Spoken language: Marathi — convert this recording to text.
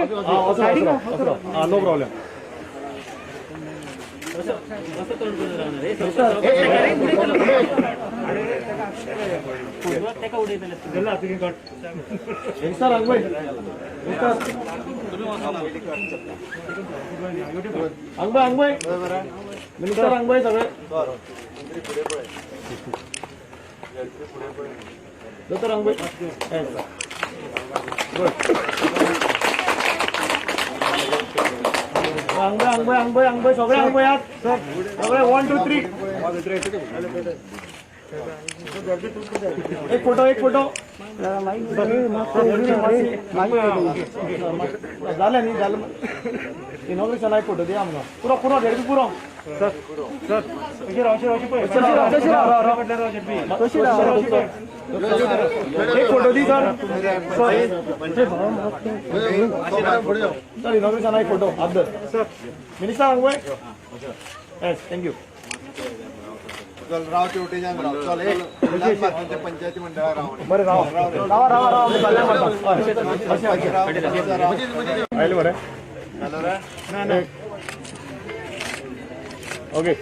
No problem. अंगबाई मिनिस्टर अंगबाई सगळे डॉक्टर अंगबाई अंगबाई सगळे अंगबाई आहात सगळे 1 2 3 एक फोटो झालं नाही झालं इनॉग्रेशन एक फोटो द्या आम्हाला पुरा रेडी पुरा सर एक फोटो दी सर इनॉग्रेशन एक फोटो अब्दुल सर मिनिस्टर अंगबाई यस थँक्यू. राव शेवटी राव चल एक पंचायती मंडळा राव बरं राव ओके